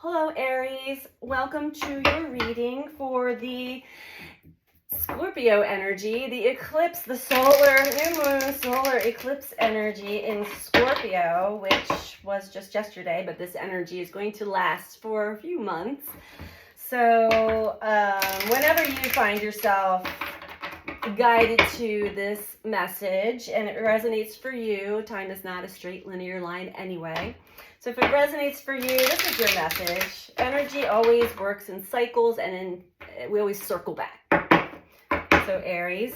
Hello Aries, welcome to your reading for the Scorpio energy, the eclipse, the new moon solar eclipse energy in Scorpio, which was just yesterday, but this energy is going to last for a few months. So whenever you find yourself guided to this message and it resonates for you, time is not a straight linear line anyway. So if it resonates for you, this is your message. Energy always works in cycles and we always circle back. So Aries,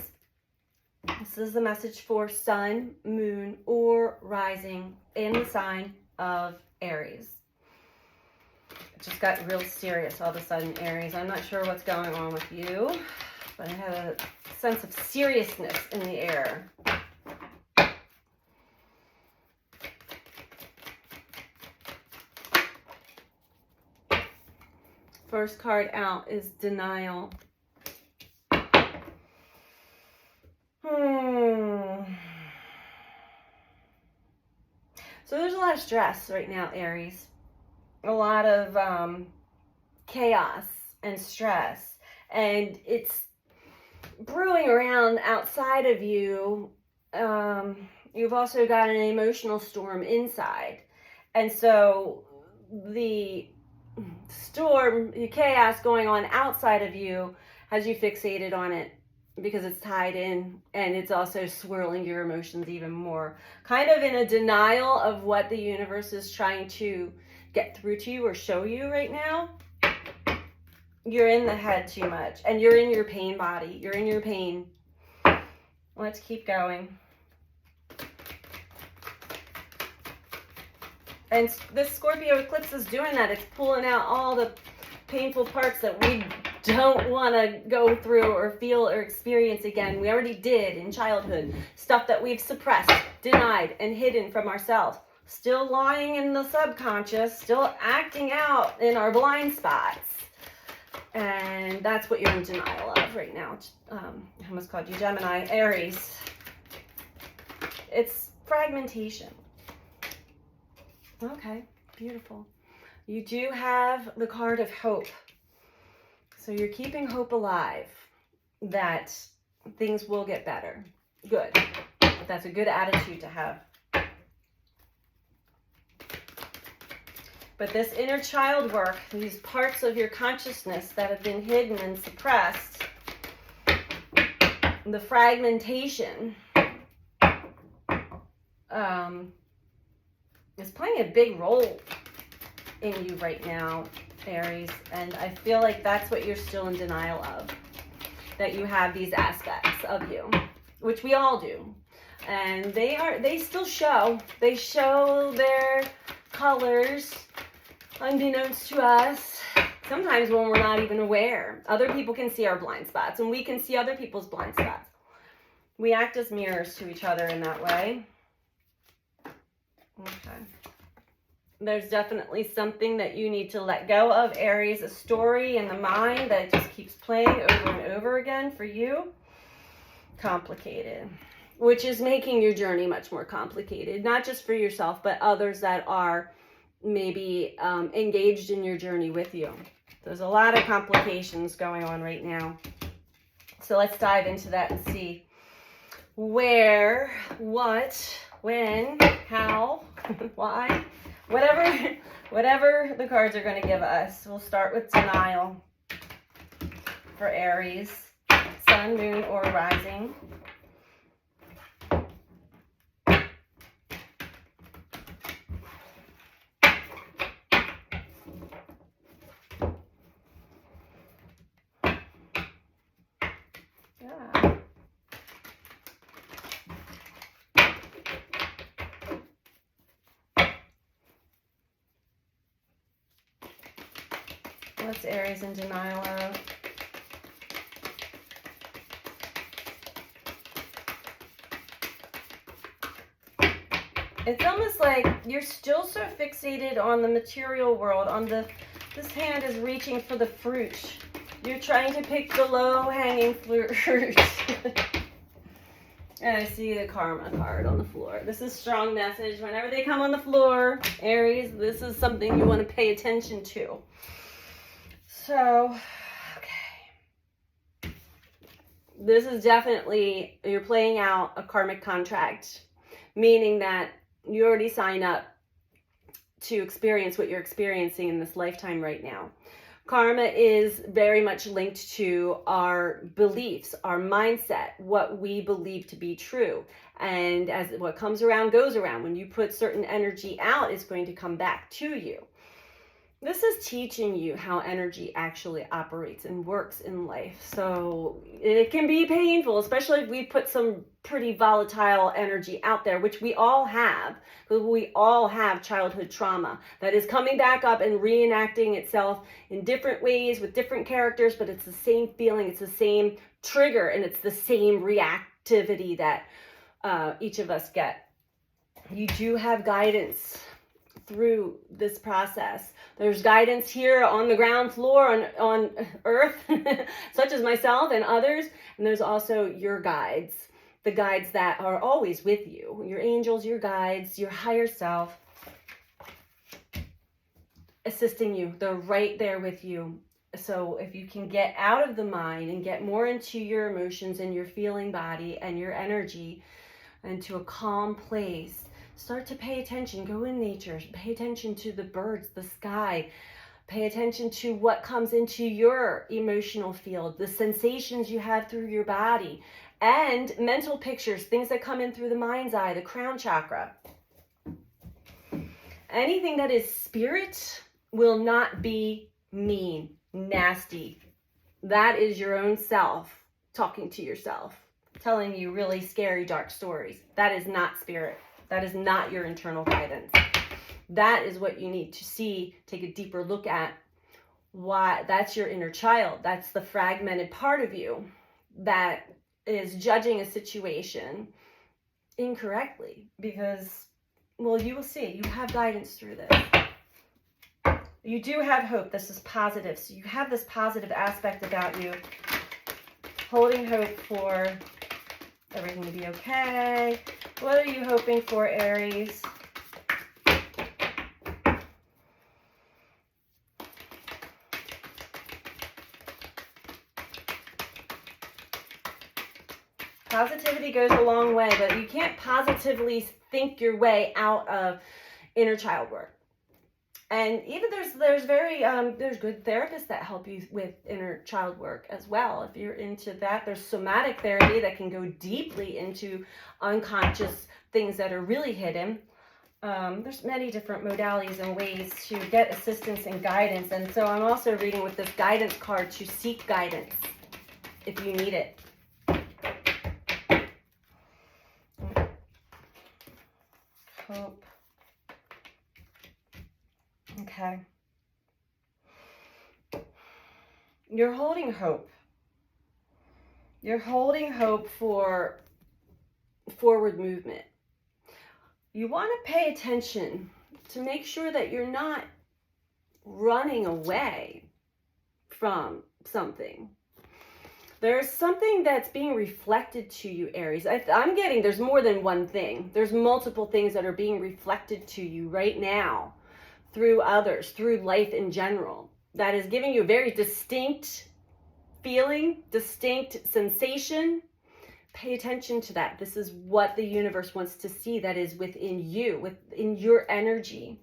this is the message for sun, moon, or rising in the sign of Aries. It just got real serious all of a sudden, Aries. I'm not sure what's going on with you, but I have a sense of seriousness in the air. First card out is denial. So there's a lot of stress right now, Aries. A lot of chaos and stress. And it's brewing around outside of you. You've also got an emotional storm inside. And so the storm, the chaos going on outside of you has you fixated on it because it's tied in, and it's also swirling your emotions even more. Kind of in a denial of what the universe is trying to get through to you or show you right now. You're in the head too much, and you're in your pain body. You're in your pain. Let's keep going. And this Scorpio eclipse is doing that. It's pulling out all the painful parts that we don't want to go through or feel or experience again. We already did in childhood. Stuff that we've suppressed, denied, and hidden from ourselves. Still lying in the subconscious, still acting out in our blind spots. And that's what you're in denial of right now. I almost called you Gemini. Aries. It's fragmentation. Okay, beautiful. You do have the card of hope. So you're keeping hope alive that things will get better. Good. That's a good attitude to have. But this inner child work, these parts of your consciousness that have been hidden and suppressed, the fragmentation, is playing a big role in you right now, Aries, and I feel like that's what you're still in denial of, that you have these aspects of you, which we all do, and they still show. They show their colors unbeknownst to us, sometimes when we're not even aware. Other people can see our blind spots, and we can see other people's blind spots. We act as mirrors to each other in that way. Okay. There's definitely something that you need to let go of, Aries, a story in the mind that just keeps playing over and over again for you. Complicated, which is making your journey much more complicated, not just for yourself, but others that are maybe engaged in your journey with you. There's a lot of complications going on right now. So let's dive into that and see where, what, when, how, why, whatever the cards are going to give us. We'll start with denial for Aries, sun, moon, or rising. What's Aries in denial of? It's almost like you're still so fixated on the material world, on this hand is reaching for the fruit. You're trying to pick the low-hanging fruit. And I see the karma card on the floor. This is strong message. Whenever they come on the floor, Aries, this is something you want to pay attention to. So, okay. This is definitely, you're playing out a karmic contract, meaning that you already signed up to experience what you're experiencing in this lifetime right now. Karma is very much linked to our beliefs, our mindset, what we believe to be true. And as what comes around goes around. When you put certain energy out, it's going to come back to you. This is teaching you how energy actually operates and works in life. So it can be painful, especially if we put some pretty volatile energy out there, which we all have, because we all have childhood trauma that is coming back up and reenacting itself in different ways with different characters, but it's the same feeling, it's the same trigger, and it's the same reactivity that each of us get. You do have guidance through this process. There's guidance here on the ground floor on earth, such as myself and others. And there's also your guides, the guides that are always with you, your angels, your guides, your higher self, assisting you. They're right there with you. So if you can get out of the mind and get more into your emotions and your feeling body and your energy into a calm place, start to pay attention, go in nature, pay attention to the birds, the sky, pay attention to what comes into your emotional field, the sensations you have through your body, and mental pictures, things that come in through the mind's eye, the crown chakra. Anything that is spirit will not be mean, nasty. That is your own self talking to yourself, telling you really scary, dark stories. That is not spirit. That is not your internal guidance. That is what you need to see, take a deeper look at. Why? That's your inner child. That's the fragmented part of you that is judging a situation incorrectly because, well, you will see. You have guidance through this. You do have hope. This is positive. So you have this positive aspect about you, holding hope for everything to be okay. What are you hoping for, Aries? Positivity goes a long way, but you can't positively think your way out of inner child work. And even there's good therapists that help you with inner child work as well. If you're into that, there's somatic therapy that can go deeply into unconscious things that are really hidden. There's many different modalities and ways to get assistance and guidance. And so I'm also reading with this guidance card to seek guidance if you need it. Hope. Okay. You're holding hope. You're holding hope for forward movement. You want to pay attention to make sure that you're not running away from something. There's something that's being reflected to you, Aries. I'm getting there's more than one thing. There's multiple things that are being reflected to you right now through others, through life in general, that is giving you a very distinct feeling, distinct sensation. Pay attention to that. This is what the universe wants to see that is within you, within your energy.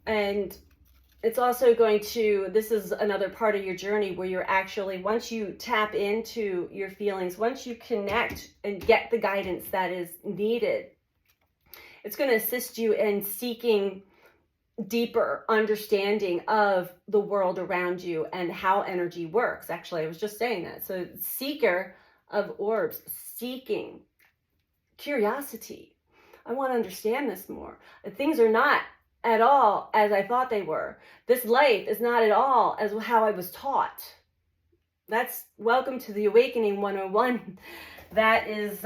And it's also going to, this is another part of your journey where you're actually, once you tap into your feelings, once you connect and get the guidance that is needed, it's going to assist you in seeking deeper understanding of the world around you and how energy works. Actually, I was just saying that. So seeker of orbs, seeking, curiosity. I want to understand this more. Things are not at all as I thought they were. This life is not at all as how I was taught. That's welcome to the Awakening 101. That is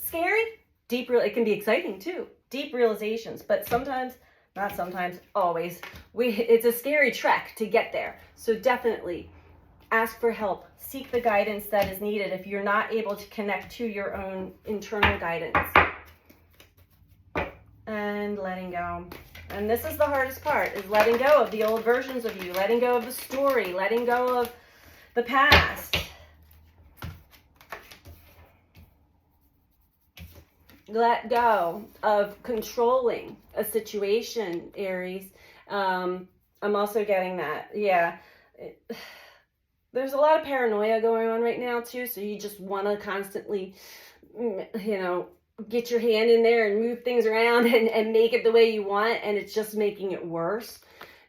scary, deep. It can be exciting too. Deep realizations, but sometimes, always, it's a scary trek to get there. So definitely ask for help. Seek the guidance that is needed if you're not able to connect to your own internal guidance. And letting go. And this is the hardest part, is letting go of the old versions of you, letting go of the story, letting go of the past. Let go of controlling a situation, Aries. I'm also getting that. Yeah. There's a lot of paranoia going on right now, too. So you just want to constantly, get your hand in there and move things around and make it the way you want. And it's just making it worse.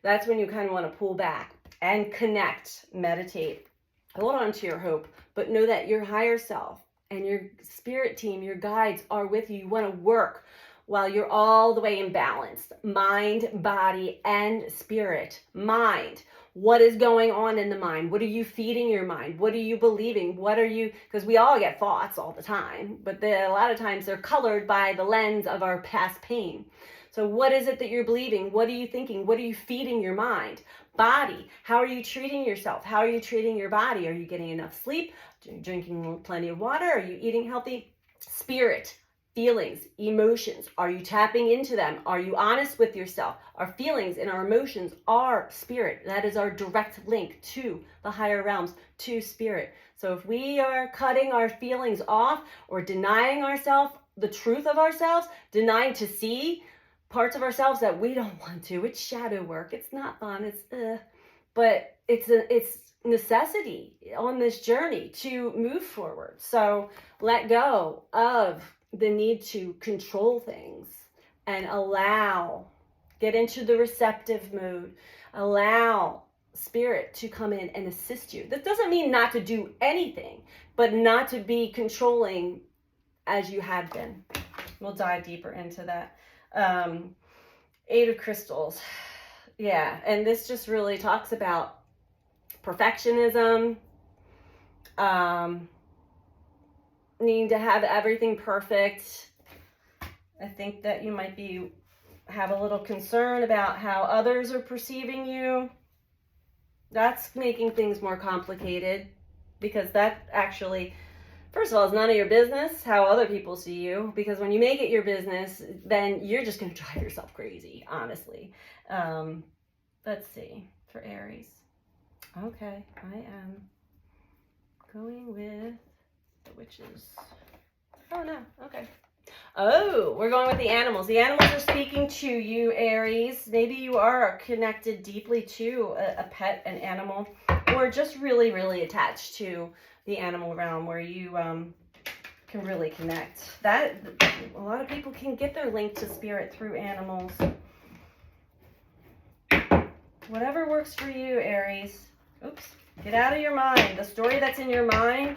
That's when you kind of want to pull back and connect, meditate. Hold on to your hope, but know that your higher self and your spirit team, your guides are with you. You want to work while you're all the way in balance. Mind, body, and spirit. Mind. What is going on in the mind? What are you feeding your mind? What are you believing? Because we all get thoughts all the time, but a lot of times they're colored by the lens of our past pain. So what is it that you're believing? What are you thinking? What are you feeding your mind? Body. How are you treating yourself? How are you treating your body? Are you getting enough sleep? Are you drinking plenty of water? Are you eating healthy? Spirit. Feelings, emotions, are you tapping into them? Are you honest with yourself? Our feelings and our emotions are spirit. That is our direct link to the higher realms, to spirit. So if we are cutting our feelings off or denying ourselves the truth of ourselves, denying to see parts of ourselves that we don't want to, it's shadow work. It's not fun. But it's necessity on this journey to move forward. So let go of the need to control things and get into the receptive mode, allow spirit to come in and assist you. That doesn't mean not to do anything, but not to be controlling as you had been. We'll dive deeper into that. 8 of Crystals. Yeah, and this just really talks about perfectionism, needing to have everything perfect. I think that you might have a little concern about how others are perceiving you. That's making things more complicated, because that actually, first of all, is none of your business how other people see you, because when you make it your business, then you're just going to drive yourself crazy, honestly. Let's see, for Aries. Okay, I am going with the witches. Oh, no. Okay. Oh, we're going with the animals. The animals are speaking to you, Aries. Maybe you are connected deeply to a pet, an animal, or just really, really attached to the animal realm where you can really connect. A lot of people can get their link to spirit through animals. Whatever works for you, Aries. Oops. Get out of your mind. The story that's in your mind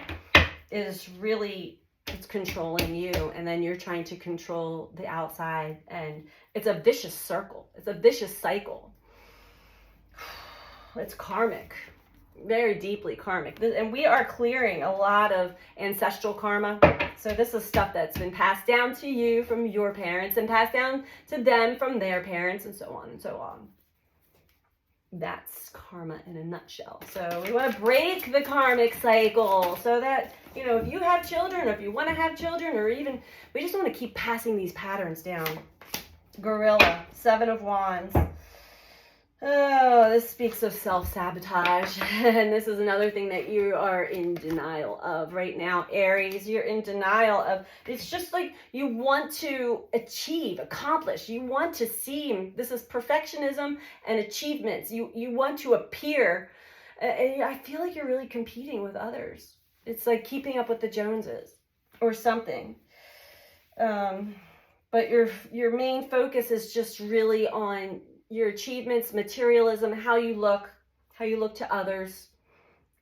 is really, it's controlling you, and then you're trying to control the outside, and it's a vicious circle. It's a vicious cycle. It's karmic, very deeply karmic, and we are clearing a lot of ancestral karma. So this is stuff that's been passed down to you from your parents and passed down to them from their parents, and so on and so on. That's karma in a nutshell. So we want to break the karmic cycle so that, if you have children, or if you want to have children, or even we just want to keep passing these patterns down. Gorilla, 7 of Wands. Oh, this speaks of self-sabotage. And this is another thing that you are in denial of right now, Aries. You're in denial of, it's just like you want to accomplish. You want to seem, this is perfectionism and achievements. You want to appear. I feel like you're really competing with others. It's like keeping up with the Joneses or something. But your main focus is just really on your achievements, materialism, how you look to others.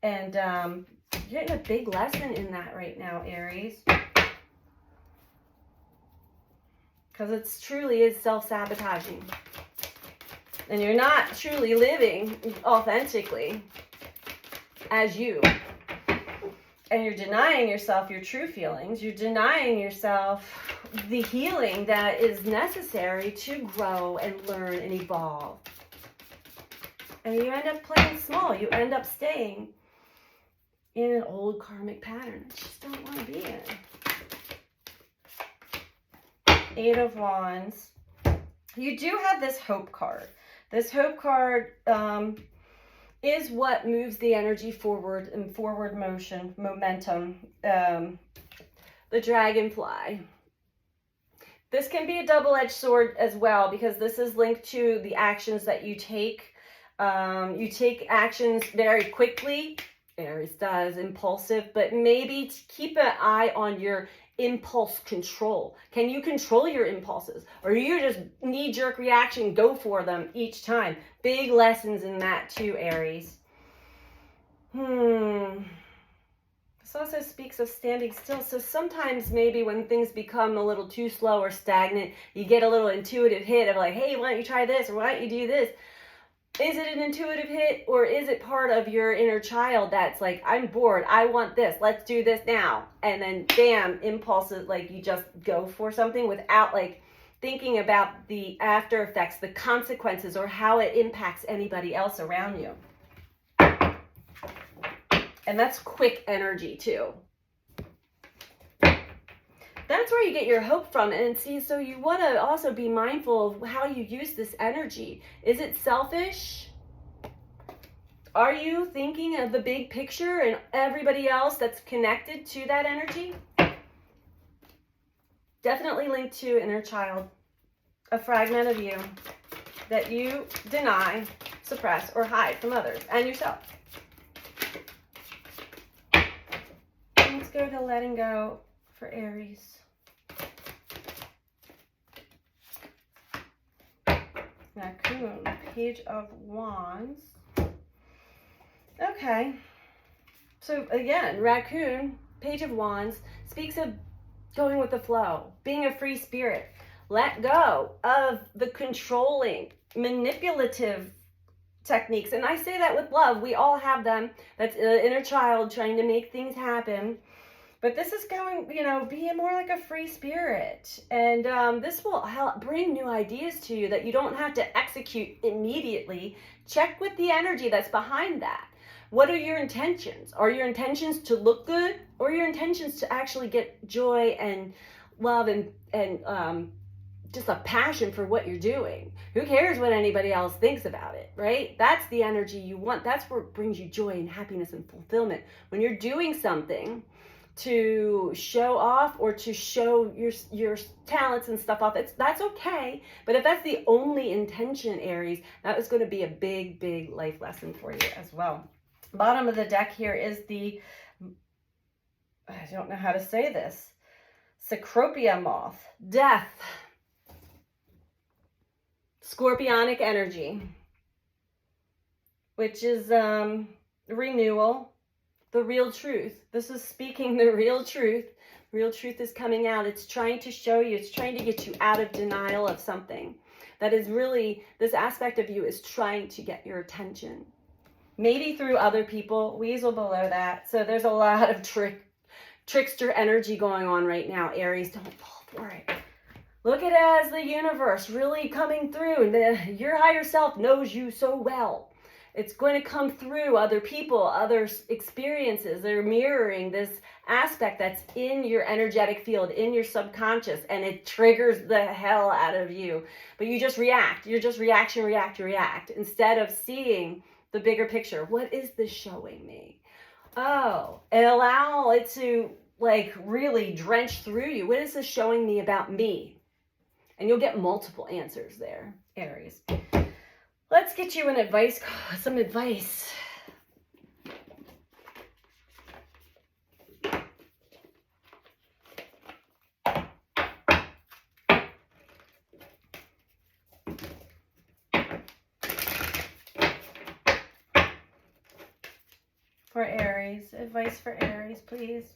And you're getting a big lesson in that right now, Aries. Because it truly is self-sabotaging. And you're not truly living authentically as you. And you're denying yourself your true feelings. You're denying yourself the healing that is necessary to grow and learn and evolve. And you end up playing small. You end up staying in an old karmic pattern that you just don't want to be in. Eight of Wands. You do have this hope card. This hope card is what moves the energy forward and forward motion, momentum. The dragonfly. This can be a double-edged sword as well, because this is linked to the actions that you take. You take actions very quickly. Aries does, impulsive, but maybe to keep an eye on your impulse control. Can you control your impulses? Or you just knee-jerk reaction, go for them each time? Big lessons in that too, Aries. This also speaks of standing still. So sometimes maybe when things become a little too slow or stagnant, you get a little intuitive hit of like, hey, why don't you try this? Or why don't you do this? Is it an intuitive hit, or is it part of your inner child that's like, I'm bored, I want this, let's do this now? And then bam, impulses, like you just go for something without like thinking about the after effects, the consequences, or how it impacts anybody else around you. And that's quick energy too. That's where you get your hope from. And see, so you want to also be mindful of how you use this energy. Is it selfish? Are you thinking of the big picture and everybody else that's connected to that energy? Definitely linked to inner child, a fragment of you that you deny, suppress, or hide from others and yourself. Let's go to letting go for Aries. Raccoon, Page of Wands. Okay. So again, Raccoon, Page of Wands, speaks of going with the flow, being a free spirit. Let go of the controlling, manipulative techniques. And I say that with love. We all have them. That's an inner child trying to make things happen. But this is going, being more like a free spirit. And this will help bring new ideas to you that you don't have to execute immediately. Check with the energy that's behind that. What are your intentions? Are your intentions to look good, or your intentions to actually get joy and love and just a passion for what you're doing? Who cares what anybody else thinks about it, right? That's the energy you want. That's what brings you joy and happiness and fulfillment. When you're doing something to show off or to show your talents and stuff off, that's okay. But if that's the only intention, Aries, that is going to be a big, big life lesson for you as well. Bottom of the deck here is the, I don't know how to say this, Cecropia moth, death, scorpionic energy, which is renewal. The real truth. This is speaking the real truth. Real truth is coming out. It's trying to show you, it's trying to get you out of denial of something. That is really, this aspect of you is trying to get your attention. Maybe through other people, weasel below that. So there's a lot of trickster energy going on right now, Aries. Don't fall for it. Look at it as the universe really coming through. And your higher self knows you so well. It's going to come through other people, other experiences. They're mirroring this aspect that's in your energetic field, in your subconscious, and it triggers the hell out of you. But you just react. You're just react, instead of seeing the bigger picture. What is this showing me? Oh, and allow it to like really drench through you. What is this showing me about me? And you'll get multiple answers there, Aries. Let's get you some advice. For Aries, advice for Aries, please.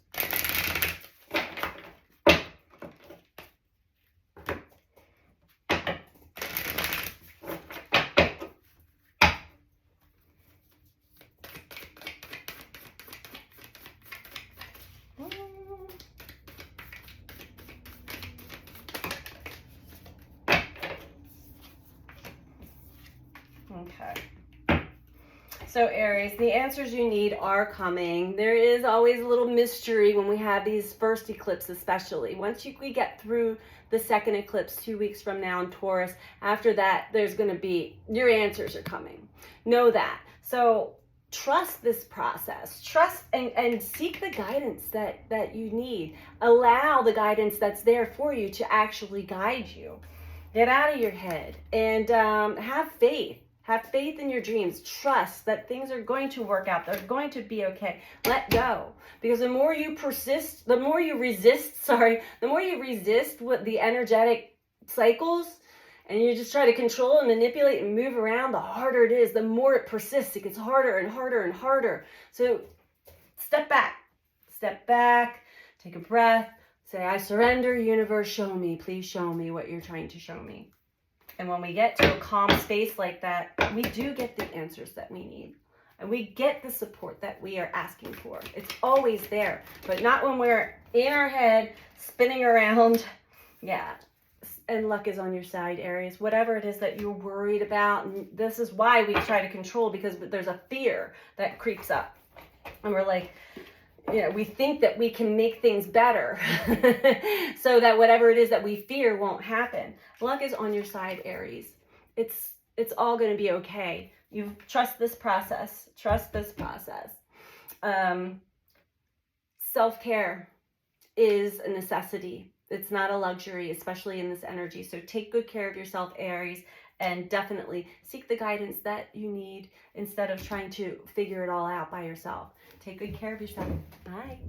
Okay. So Aries, the answers you need are coming. There is always a little mystery when we have these first eclipses, especially. Once we get through the second eclipse 2 weeks from now in Taurus, after that, there's going to be, your answers are coming. Know that. So trust this process. Trust and seek the guidance that you need. Allow the guidance that's there for you to actually guide you. Get out of your head and have faith. Have faith in your dreams. Trust that things are going to work out. They're going to be okay. Let go. Because the more you resist what the energetic cycles, and you just try to control and manipulate and move around, the harder it is. The more it persists, it gets harder and harder and harder. So step back. Step back. Take a breath. Say, I surrender, universe. Show me. Please show me what you're trying to show me. And when we get to a calm space like that, we do get the answers that we need. And we get the support that we are asking for. It's always there, but not when we're in our head, spinning around. Yeah, and luck is on your side, Aries. Whatever it is that you're worried about, and this is why we try to control, because there's a fear that creeps up. And we're like, we think that we can make things better so that whatever it is that we fear won't happen. Luck is on your side, Aries. It's all going to be okay. You trust this process. Trust this process. Self-care is a necessity. It's not a luxury, especially in this energy. So take good care of yourself, Aries, and definitely seek the guidance that you need instead of trying to figure it all out by yourself. Take good care of yourself. Bye.